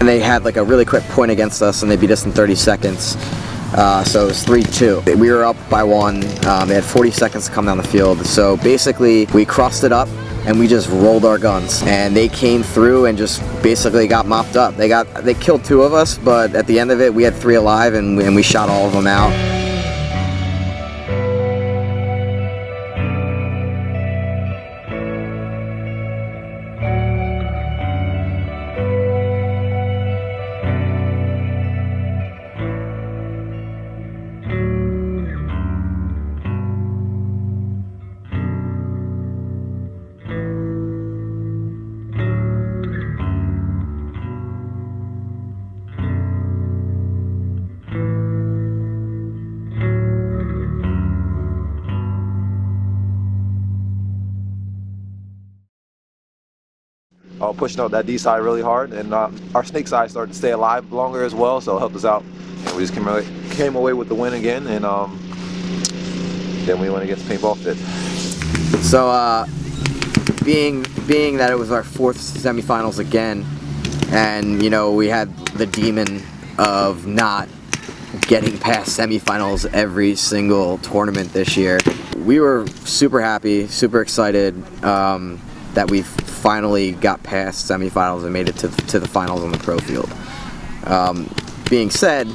And they had like a really quick point against us, and they beat us in 30 seconds. So it was 3-2. We were up by 1. They had 40 seconds to come down the field. So basically, we crossed it up, and we just rolled our guns. And they came through and just basically got mopped up. They killed 2 of us, but at the end of it, we had 3 alive, and we shot all of them out. Pushing out that D side really hard, and our snake side started to stay alive longer as well, so it helped us out. And we just came away with the win again, and then we went against Paintball Fit. So being that it was our 4th semifinals again, and you know we had the demon of not getting past semifinals every single tournament this year, we were super happy, super excited that we finally got past semifinals and made it to the finals on the pro field. Being said,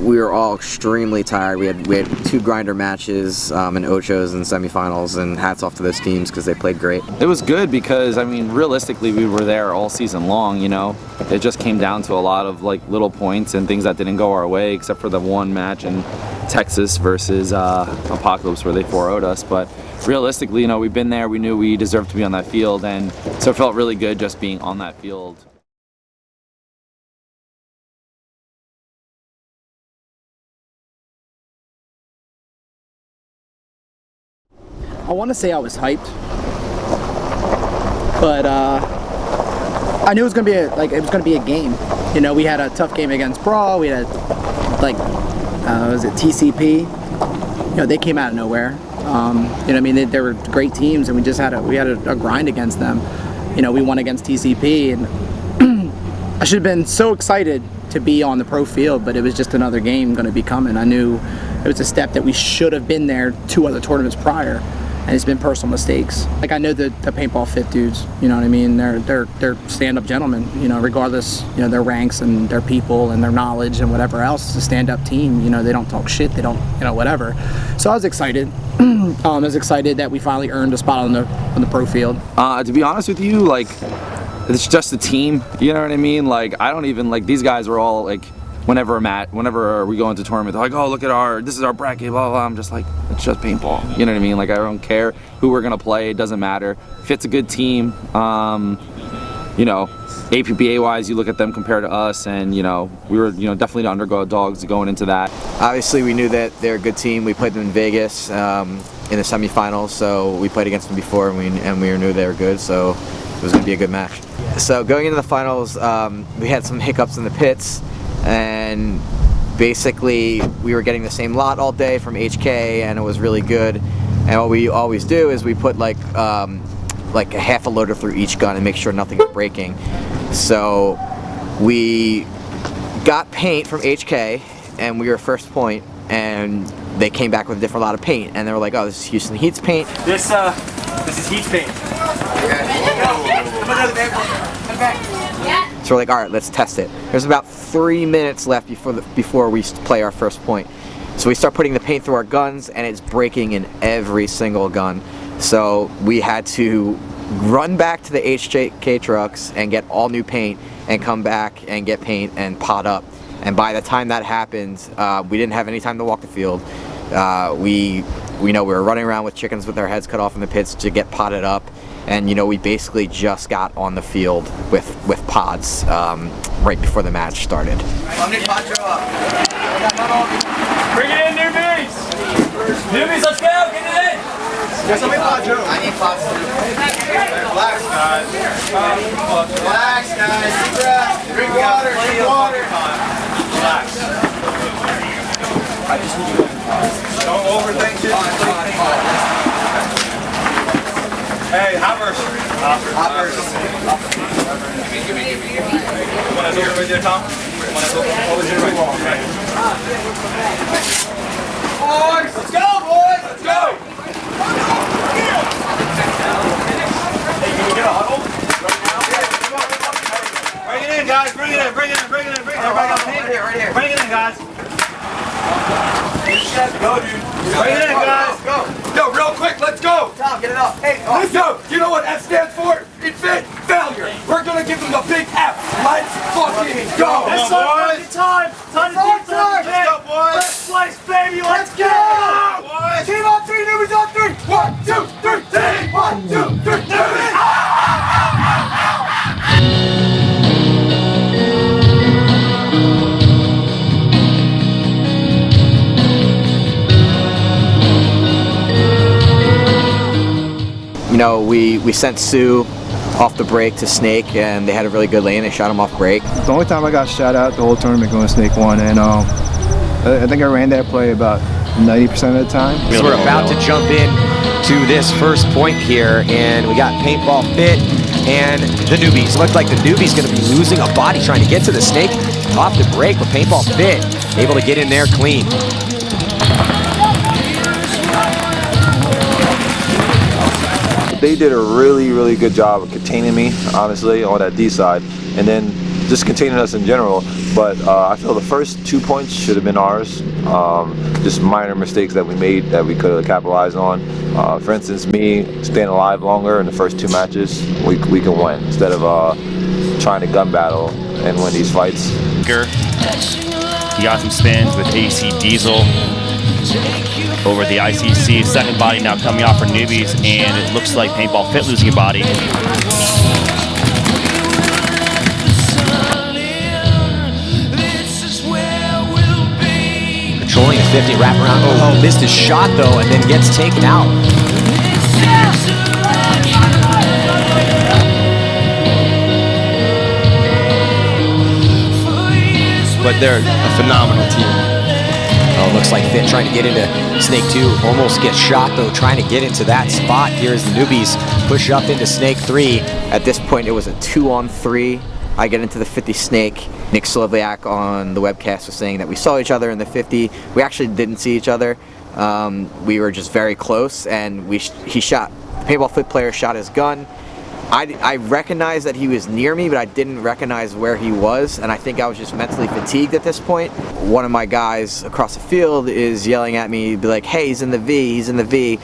we were all extremely tired. We had 2 grinder matches and ochos in semifinals, and hats off to those teams because they played great. It was good because, I mean, realistically, we were there all season long, you know. It just came down to a lot of like little points and things that didn't go our way, except for the one match in Texas versus Apocalypse where they 4-0'd us. But realistically, you know, we've been there, we knew we deserved to be on that field, and so it felt really good just being on that field. I want to say I was hyped, but I knew it was gonna be a game. You know, we had a tough game against Brawl. We had was it TCP? You know, they came out of nowhere. You know what I mean? They were great teams, and we had a grind against them. You know, we won against TCP, and I should have been so excited to be on the pro field, but it was just another game going to be coming. I knew it was a step that we should have been there 2 other tournaments prior, and it's been personal mistakes. Like, I know the Paintball Fit dudes, you know what I mean? They're stand-up gentlemen, you know, regardless, you know, their ranks and their people and their knowledge and whatever else. It's a stand-up team, you know, they don't talk shit, they don't, you know, whatever. So I was excited. I was excited that we finally earned a spot on the pro field. To be honest with you, like, it's just a team, you know what I mean? Like, I don't even, like, these guys were all, like, whenever we go into tournament, they're like, oh, look at this is our bracket, blah, blah, blah. I'm just like, it's just paintball, you know what I mean? Like, I don't care who we're gonna play, it doesn't matter. If it's a good team, you you know, APBA wise, you look at them compared to us, and you know, we were, you know, definitely the underdogs going into that. Obviously, we knew that they're a good team. We played them in Vegas in the semifinals, so we played against them before, and we knew they were good, so it was going to be a good match. So going into the finals, we had some hiccups in the pits, and basically we were getting the same lot all day from HK, and it was really good. And what we always do is we put like a half a loader through each gun and make sure nothing's breaking. So we got paint from HK, and we were first point, and they came back with a different lot of paint, and they were like, "Oh, this is Houston Heat's paint." This is Heat's paint. So we're like, all right, let's test it. There's about 3 minutes left before we play our first point. So we start putting the paint through our guns, and it's breaking in every single gun. So we had to run back to the HK trucks and get all new paint, and come back and get paint and pot up. And by the time that happened, we didn't have any time to walk the field. We were running around with chickens with their heads cut off in the pits to get potted up. And you know, we basically just got on the field with pods right before the match started. Bring it in, Noobies! Noobies, let's go! Get it in! I need pods. Relax, guys. Relax, guys. Deep breath. Drink water. Drink water. Relax. I just need you to don't overthink it. Hey, hoppers. Hoppers. Give me. One is over right there, Tom. One is over to the right. Boys, let's go, boys. Let's go. Hey, can we get a huddle right now? Bring it in, guys. Bring it in. Everybody got paint here, right here. Bring it in, guys. Go, dude. Bring it in, guys. Go. Yo, real quick, let's go. Tom, get it up. Hey, Let's go. You know what F stands for? Infant failure. We're gonna give them the big F. Let's fucking go. It's our time. Time to do time. Let's go, boys. Let's place, baby. Let's go. Boys. Team on three, Noobies on three. 1, 2, 3, team. 1, 2, 3, Noobies. You know, we sent Sue off the break to Snake, and they had a really good lane. They shot him off break. The only time I got shot out the whole tournament going to Snake 1, and I think I ran that play about 90% of the time. So we're about to jump in to this first point here, and we got Paintball Fit and the Noobies. Looked like the Noobies going to be losing a body trying to get to the Snake off the break, but Paintball Fit able to get in there clean. They did a really good job of containing me, honestly, on that D side, and then just containing us in general. But I feel the first 2 points should have been ours. Just minor mistakes that we made that we could have capitalized on. For instance, me staying alive longer in the first 2 matches, we can win instead of trying to gun battle and win these fights. He got some spins with AC Diesel over the ICC. Second body now coming off for Noobies, and it looks like Paintball Fit losing a body. Controlling the 50 wraparound. Oh, missed his shot though, and then gets taken out. But they're a phenomenal team. Oh, looks like Fit trying to get into Snake 2. Almost gets shot though, trying to get into that spot. Here as the Noobies push up into Snake 3. At this point, it was a 2-on-3. I get into the 50 Snake. Nick Sloviak on the webcast was saying that we saw each other in the 50. We actually didn't see each other. We were just very close, and he shot. The Paintball Fit player shot his gun. I recognized that he was near me, but I didn't recognize where he was, and I think I was just mentally fatigued at this point. One of my guys across the field is yelling at me, be like, "Hey, he's in the V, he's in the V."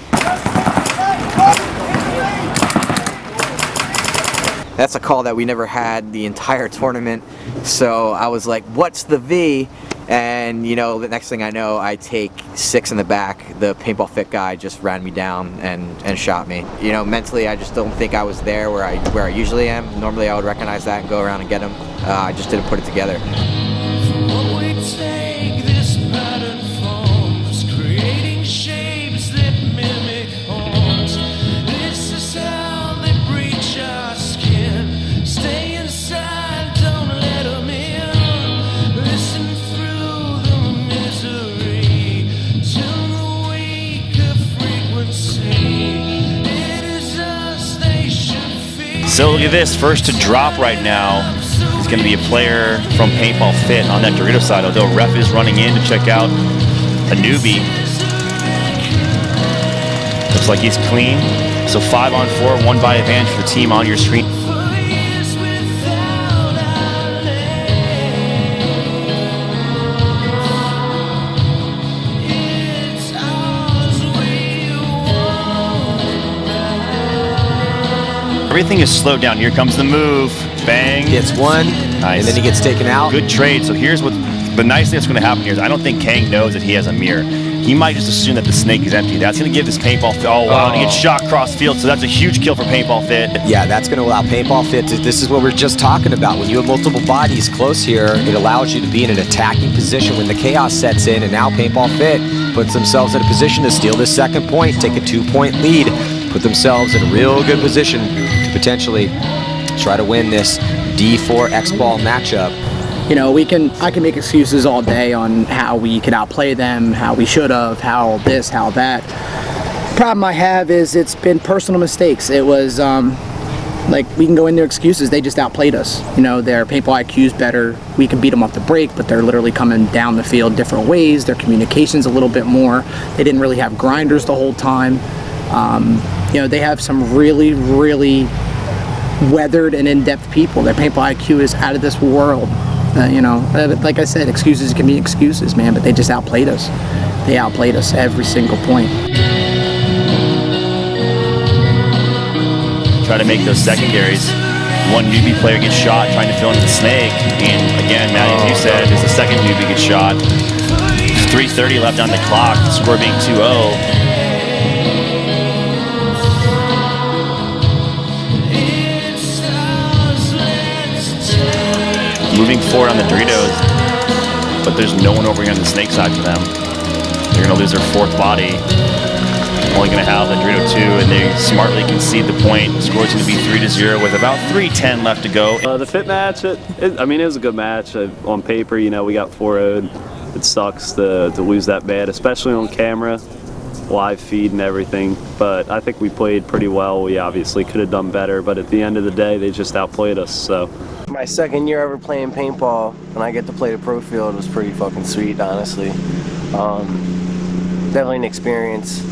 That's a call that we never had the entire tournament, so I was like, "What's the V?" And you know, the next thing I know, I take 6 in the back. The paintball fit guy just ran me down and shot me. You know, mentally, I just don't think I was there where I usually am. Normally, I would recognize that and go around and get him. I just didn't put it together. So look at this, first to drop right now is going to be a player from Paintball Fit on that Dorito side, although ref is running in to check out a newbie. Looks like he's clean. So 5-on-4, 1 by advantage for the team on your screen. Everything is slowed down. Here comes the move. Bang. Gets one, nice. And then he gets taken out. Good trade. So here's what the nice thing that's going to happen here is I don't think Kang knows that he has a mirror. He might just assume that the snake is empty. That's going to give this Paintball Fit. Oh, wow. And he gets shot cross field. So that's a huge kill for Paintball Fit. Yeah, that's going to allow Paintball Fit to, this is what we're just talking about. When you have multiple bodies close here, it allows you to be in an attacking position when the chaos sets in. And now Paintball Fit puts themselves in a position to steal this second point, take a 2-point lead, put themselves in a real good position to potentially try to win this D4 X-Ball matchup. You know, I can make excuses all day on how we could outplay them, how we should have, how this, how that. Problem I have is it's been personal mistakes. It was like we can go into excuses. They just outplayed us. You know, their paintball IQ is better. We can beat them off the break, but they're literally coming down the field different ways. Their communication's a little bit more. They didn't really have grinders the whole time. You know, they have some really, really weathered and in-depth people. Their paintball IQ is out of this world. You know, like I said, excuses can be excuses, man, but they just outplayed us. They outplayed us every single point. Try to make those secondaries. One newbie player gets shot trying to fill in the snake. And again, Matt, as you said, as the second newbie gets shot. 3:30 left on the clock, the score being 2-0. Moving forward on the Doritos, but there's no one over here on the snake side for them. They're going to lose their 4th body. Only going to have the Dorito 2, and they smartly concede the point. The score is going to be 3-0 with about 3:10 left to go. The fit match, I mean, it was a good match. On paper, you know, we got 4-0'd. It sucks to lose that bad, especially on camera, live feed and everything. But I think we played pretty well. We obviously could have done better, but at the end of the day, they just outplayed us. So. My second year ever playing paintball, and I get to play the pro field, was pretty fucking sweet, honestly. Definitely an experience.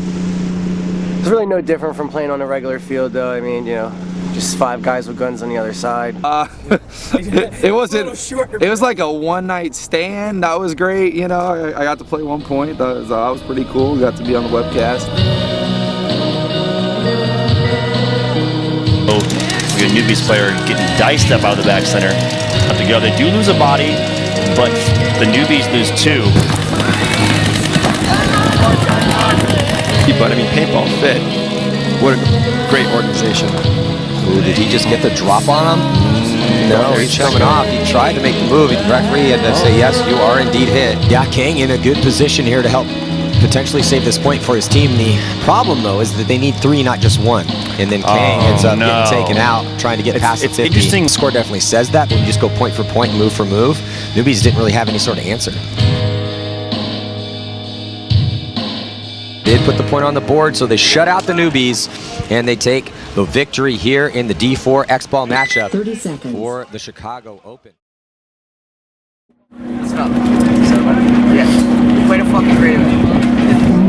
It's really no different from playing on a regular field, though. I mean, you know, just 5 guys with guns on the other side. It was like a one-night stand. That was great, you know. I got to play 1 point. That was pretty cool. Got to be on the webcast. We got a Noobies player getting diced up out of the back center. Up to go. They do lose a body, but the Noobies lose 2. But I mean, Paintball Fit, what a great organization. Ooh, did he just get the drop on him? No, he's coming off. He tried to make the move. The referee had to say, yes, you are indeed hit. Yeah, Kang in a good position here to help potentially save this point for his team. The problem, though, is that they need 3, not just 1. And then Kang ends up getting taken out, trying to get past the 50. Interesting. The score definitely says that, but when you just go point for point, move for move, Noobies didn't really have any sort of answer. Did put the point on the board, so they shut out the Noobies, and they take the victory here in the D4 X-Ball matchup 30 seconds. For the Chicago Open. What's up? Yeah, we played a fucking great event.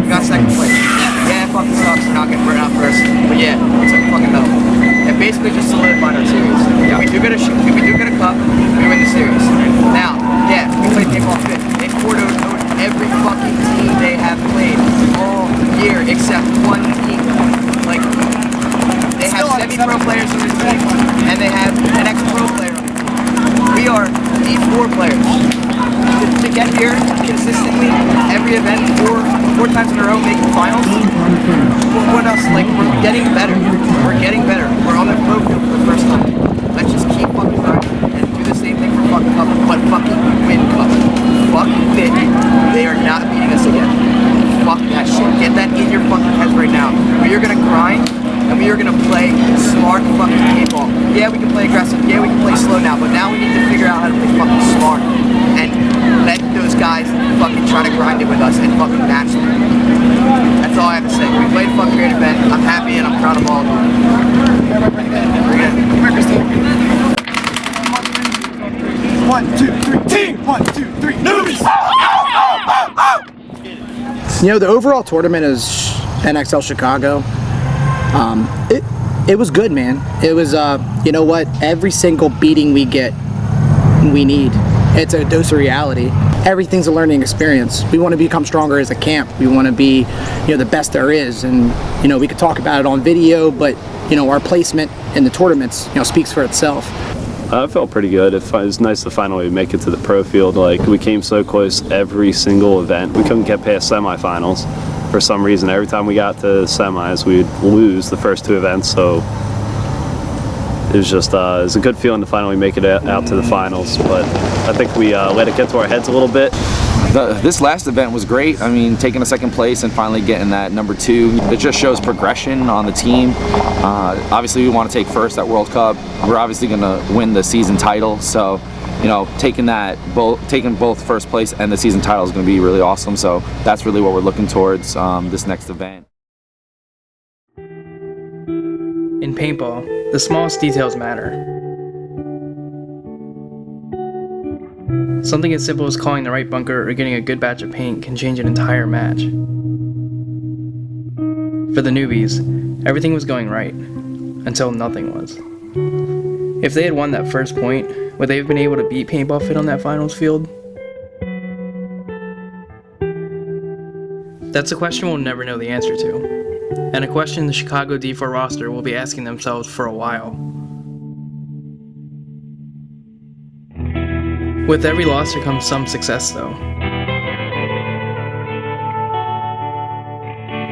We got second place. Yeah, it fucking sucks to not get burnt out first, but yeah, we took a fucking medal. And basically just solidified our series. If we do get a cup, we win the series. Now, yeah, we played Paintball Fit. They 4-0'd every fucking team they have played all year except 1 team. Like, they have semi-pro players on this team, and they have an ex-pro player on the team. We are D4 players. To get here consistently every event four times in a row making finals. What else? Like, we're getting better. We're getting better. We're on the pro field for the first time. Let's just keep fucking grinding and do the same thing for fucking cup, but fucking win cup. Fuck it. They are not beating us again. Fuck that shit. Get that in your fucking heads right now. We are gonna grind and we are gonna play smart fucking paintball. Yeah, we can play aggressive. Yeah, we can play slow now, but now we need to figure out how to play fucking smart and let those guys fucking try to grind it with us and fucking match them. That's all I have to say. We played a fucking great event. I'm happy and I'm proud of all of you. Bring it in. Come here, Christine. 1, 2, 3, team! 1, 2, 3, Noobies! You know, the overall tournament is NXL Chicago. It was good, man. It was, you know what? Every single beating we get, we need. It's a dose of reality. Everything's a learning experience. We want to become stronger as a camp. We want to be, you know, the best there is. And, you know, we could talk about it on video, but, you know, our placement in the tournaments, you know, speaks for itself. I felt pretty good. It was nice to finally make it to the pro field. Like, we came so close every single event. We couldn't get past semifinals for some reason. Every time we got to semis, we'd lose the first 2 events. So it was just, it was a good feeling to finally make it out to the finals. But I think we let it get to our heads a little bit. This last event was great. I mean, taking a second place and finally getting that number 2, it just shows progression on the team. Obviously, we want to take first at World Cup. We're obviously going to win the season title. So, you know, taking both first place and the season title is going to be really awesome. So that's really what we're looking towards this next event. In paintball, the smallest details matter. Something as simple as calling the right bunker or getting a good batch of paint can change an entire match. For the Noobies, everything was going right, until nothing was. If they had won that first point, would they have been able to beat Paintball Fit on that finals field? That's a question we'll never know the answer to, and a question the Chicago D4 roster will be asking themselves for a while. With every loss there comes some success though.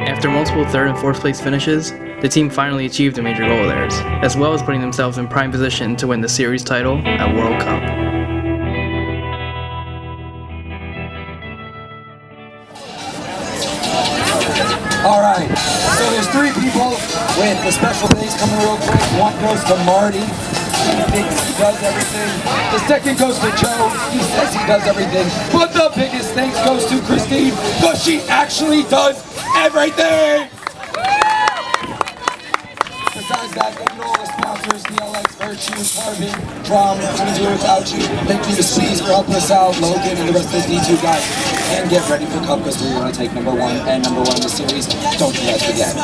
After multiple 3rd and 4th place finishes, the team finally achieved a major goal of theirs, as well as putting themselves in prime position to win the series title at World Cup. Alright, so there's 3 people with the special things coming real quick. One goes to Marty. He thinks he does everything. The second goes to Joe. He says he does everything. But the biggest thanks goes to Christine, because she actually does everything! Besides that, thank you to all the sponsors, DLX, Virtue, Carbon, Drum, couldn't do it without you. Thank you to Squeeze for helping us out, Logan, and the rest of the D2 guys. And get ready for Cup, because we're going to take number 1 and number 1 in the series. Don't you guys forget.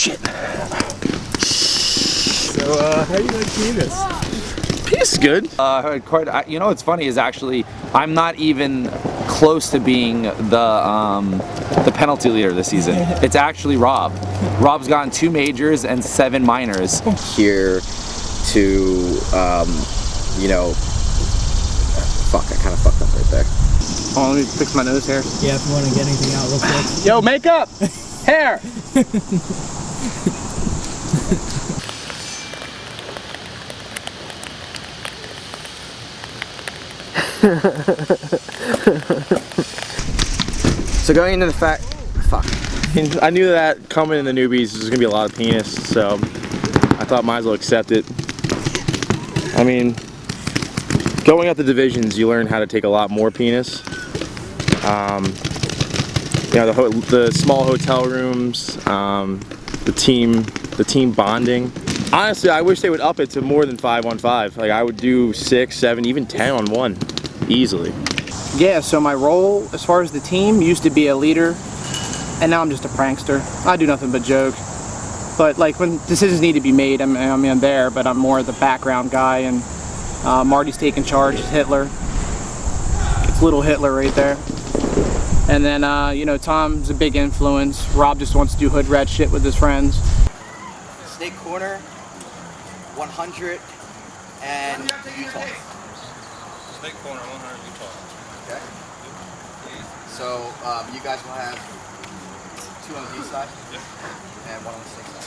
shit. So, how do you like penis? Penis is good. You know what's funny is actually I'm not even close to being the penalty leader this season. It's actually Rob. Rob's gotten 2 majors and 7 minors. Here to, you know, fuck, I kind of fucked up right there. Oh, let me fix my nose hair. Yeah, if you want to get anything out real quick. Yo, makeup! Hair! So going into the fact, fuck. I knew that coming in the newbies was gonna be a lot of penis, so I thought might as well accept it. I mean, going up the divisions, you learn how to take a lot more penis. You know, the small hotel rooms, the team bonding. Honestly, I wish they would up it to more than 5-on-5. Like I would do 6, 7, even 10-on-1, easily. Yeah, so my role as far as the team used to be a leader, and now I'm just a prankster. I do nothing but joke. But like when decisions need to be made, I'm there, but I'm more the background guy, and Marty's taking charge, Hitler. It's little Hitler right there. And then, you know, Tom's a big influence. Rob just wants to do hood rat shit with his friends. Snake Corner, 100, and Utah. Snake Corner, 100, Utah. Okay. So you guys will have 2 on the east side, and 1 on the snake side.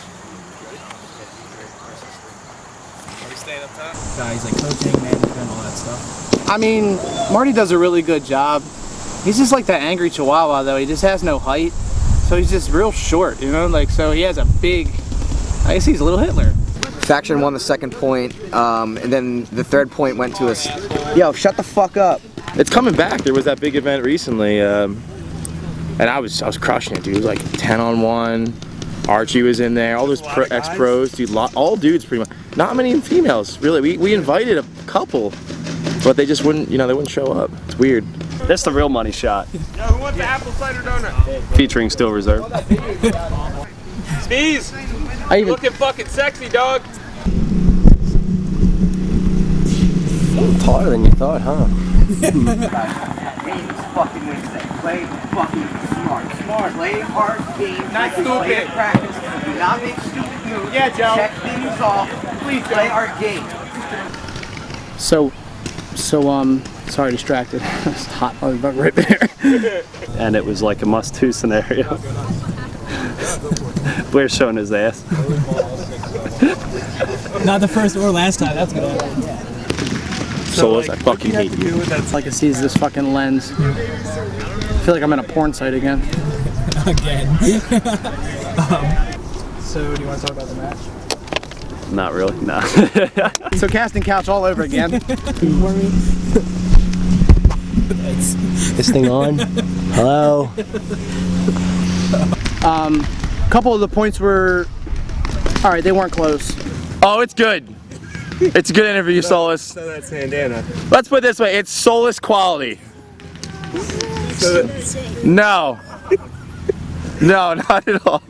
Are we staying up top? Guys like coaching, management, all that stuff. I mean, Marty does a really good job. He's just like that angry chihuahua though. He just has no height. So he's just real short, you know? Like, so he has a big, I guess he's a little Hitler. Faction won the 2nd point, and then the 3rd point went to us. Yo, shut the fuck up. It's coming back. There was that big event recently, and I was crushing it, dude. It was like 10-on-1. Archie was in there. All those ex-pros, dude. All dudes, pretty much. Not many females, really. We invited a couple, but they just wouldn't. You know, they wouldn't show up. It's weird. That's the real money shot. Yo, who wants the apple cider donut? Featuring Still Reserve. Spees! You looking fucking sexy, dog. Taller than you thought, huh? fucking Wednesday. Play fucking smart. Play hard game. Not stupid. Practice. Do not make stupid moves. Yeah, Joe. Check things off. Please play our game. So, sorry, distracted. It's hot motherfucker right there. And it was like a must-do scenario. Blair's showing his ass. Not the first or last time, that's good. Soulless, I fucking hate you. Like it sees this fucking lens. I feel like I'm in a porn site again. Again. So, do you want to talk about the match? Not really, no. So casting couch all over again. This thing on? Hello? Couple of the points were, all right, they weren't close. Oh, it's good. It's a good interview, Soulless. So that's Sandana. Let's put it this way, it's Soulless quality. No. No, not at all.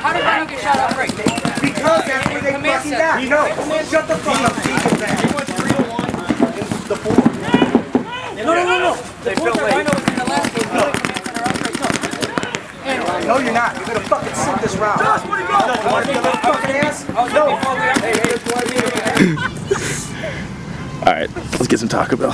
How did I get shot up right? Because that's where they fucking got. You know. Shut the fuck up, people back. He went 3-1 against the 4. No. The points I know is in the last game. No, you're not. You're gonna fucking sit this round. Josh, where'd he go? You want to get that fucking ass? No. Hey, All right, let's get some Taco Bell.